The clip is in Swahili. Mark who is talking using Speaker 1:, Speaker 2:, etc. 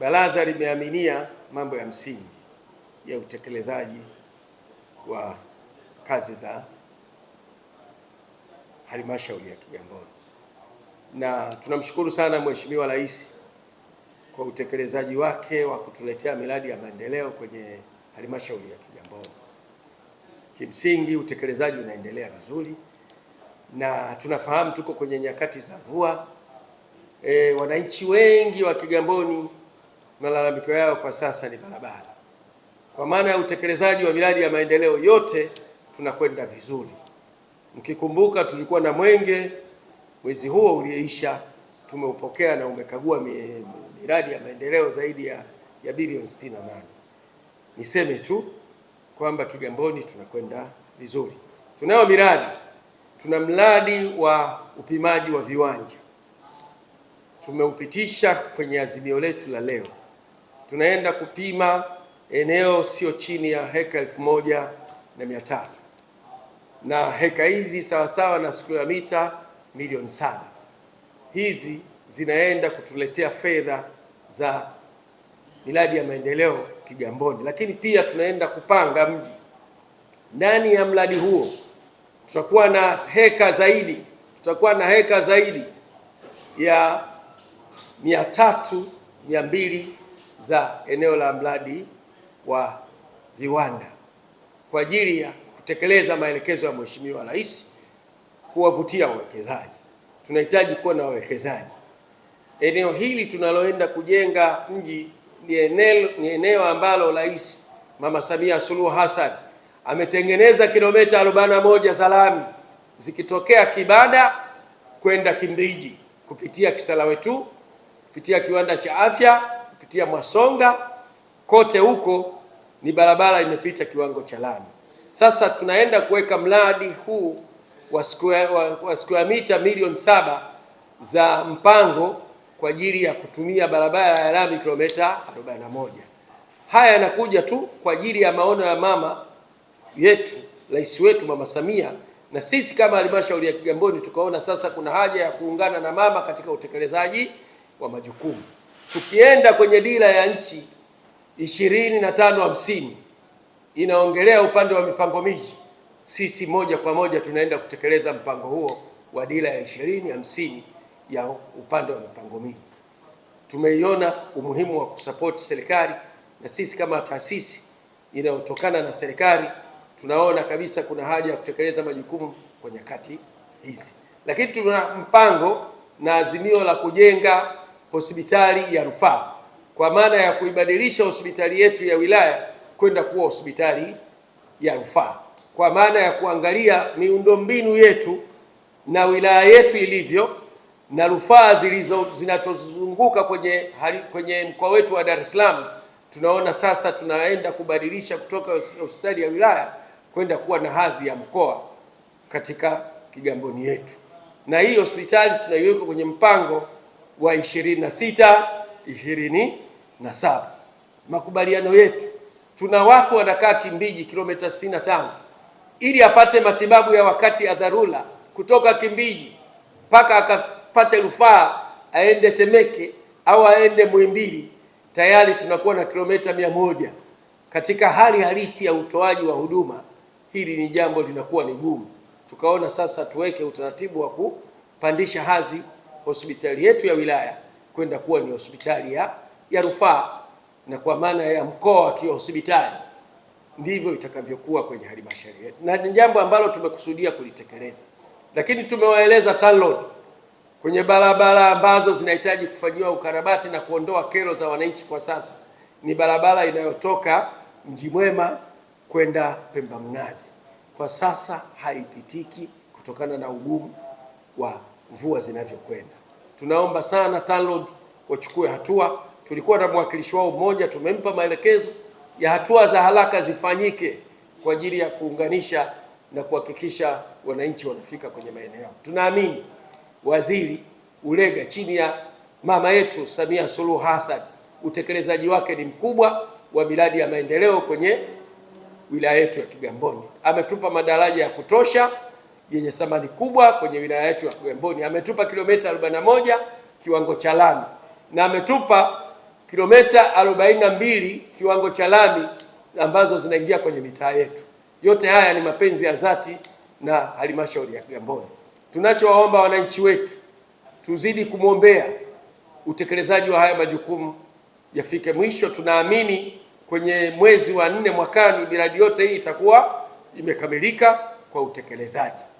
Speaker 1: Baraza limeaminia mambo ya msingi ya utekelezaji wa kazi za halmashauri ya Kigamboni, na tunamshukuru sana Mheshimiwa Rais kwa utekelezaji wake wa kutuletea miradi ya maendeleo kwenye halmashauri ya Kigamboni. Kimsingi utekelezaji unaendelea vizuri, na tunafahamu tuko kwenye nyakati za mvua. Wananchi wengi wa Kigamboni malalamiko yao kwa sasa ni barabara. Kwa maana ya utekelezaji wa miradi ya maendeleo yote tunakwenda vizuri. Mkikumbuka tulikuwa na mwenge mwezi huo ulioisha, tumeupokea na umekagua miradi ya maendeleo zaidi ya bilioni 68. Niseme tu kwamba Kigamboni tunakwenda vizuri. Tunayo miradi, tuna mradi wa upimaji wa viwanja tumeupitisha kwenye azimio letu la leo. Tunaenda kupima eneo sio chini ya heka 1,300 na heka hizi sawasawa na square mita milioni 7. Hizi zinaenda kutuletea fedha za miradi ya maendeleo Kigamboni, lakini pia tunaenda kupanga mji. Ndani ya mradi huo tutakuwa na heka zaidi ya 200 za eneo la mradi wa viwanda kwa ajili ya kutekeleza maelekezo ya Mheshimiwa Rais kuwavutia wawekezaji. Tunahitaji kuwa na wawekezaji. Eneo hili tunaloenda kujenga mji ni eneo ambalo Rais Mama Samia Suluhu Hassan ametengeneza kilomita 41 za lami zikitokea Kibada kwenda Kimbiji kupitia Kisarawetu, kupitia kiwanda cha afya, kupitia Mwasonga, kote huko ni barabara imepita kiwango cha lami. Sasa tunaenda kuweka mradi huu wa square mita milioni 7 za mpango kwa ajili ya kutumia barabara ya lami kilomita 41. Haya yanakuja tu kwa ajili ya maono ya mama yetu, Rais wetu Mama Samia, na sisi kama halmashauri ya Kigamboni tukaona sasa kuna haja ya kuungana na mama katika utekelezaji wa majukumu. Tukienda kwenye dira ya nchi 2550 inaongelea upande wa mipango miji, sisi moja kwa moja tunaenda kutekeleza mpango huo wa dira ya 2050 ya upande wa mipango miji. Tumeiona umuhimu wa kusupport serikali, na sisi kama taasisi inayotokana na serikali tunaona kabisa kuna haja ya kutekeleza majukumu kwa nyakati hizi. Lakini tuna mpango na azimio la kujenga hospitali ya rufaa, kwa maana ya kuibadilisha hospitali yetu ya wilaya kwenda kuwa hospitali ya rufaa, kwa maana ya kuangalia miundombinu yetu na wilaya yetu ilivyo na rufaa zinatozunguka kwenye mkoa wetu wa Dar es Salaam. Tunaona sasa tunaenda kubadilisha kutoka hospitali ya wilaya kwenda kuwa na hadhi ya mkoa katika Kigamboni yetu, na hii hospitali tunaiweka kwenye mpango wa 26-27. Makubaliano yetu, tuna watu wanakaa Kimbiji kilomita 65 ili apate matibabu ya wakati ya dharura kutoka Kimbiji mpaka akapate rufaa aende Temeke au aende Muhimbili, tayari tunakuwa na kilomita 100. Katika hali halisi ya utoaji wa huduma, hili ni jambo linakuwa ni gumu. Tukaona sasa tuweke utaratibu wa kupandisha hadhi hospitali yetu ya wilaya kwenda kuwa ni hospitali ya rufaa, na kwa maana ya mkoa wa kihospitali. Ndivyo itakavyokuwa kwenye halmashauri yetu, na ni jambo ambalo tumekusudia kulitekeleza. Lakini tumewaeleza TANROADS kwenye barabara ambazo zinahitaji kufanyiwa ukarabati na kuondoa kero za wananchi. Kwa sasa ni barabara inayotoka Mji Mwema kwenda Pemba Mnazi, kwa sasa haipitiki kutokana na ugumu wa mvua zinavyokwenda. Tunaomba sana TANROADS wachukue hatua. Tulikuwa na mwakilishi wao mmoja, tumempa maelekezo ya hatua za haraka zifanyike kwa ajili ya kuunganisha na kuhakikisha wananchi wanafika kwenye maeneo. Tunaamini Waziri Ulega chini ya mama yetu Samia Suluhu Hassan, utekelezaji wake ni mkubwa wa miradi ya maendeleo kwenye wilaya yetu ya Kigamboni. Ametupa madaraja ya kutosha yenye thamani kubwa kwenye wilaya yetu ya Kigamboni. Ametupa kilomita 41 kiwango cha lami, na ametupa kilomita 42 kiwango cha lami ambazo zinaingia kwenye mitaa yetu. Yote haya ni mapenzi ya dhati na halmashauri ya Kigamboni. Tunachowaomba wananchi wetu, tuzidi kumwombea utekelezaji wa haya majukumu yafike mwisho. Tunaamini kwenye mwezi wa 4 mwakani miradi yote hii itakuwa imekamilika kwa utekelezaji.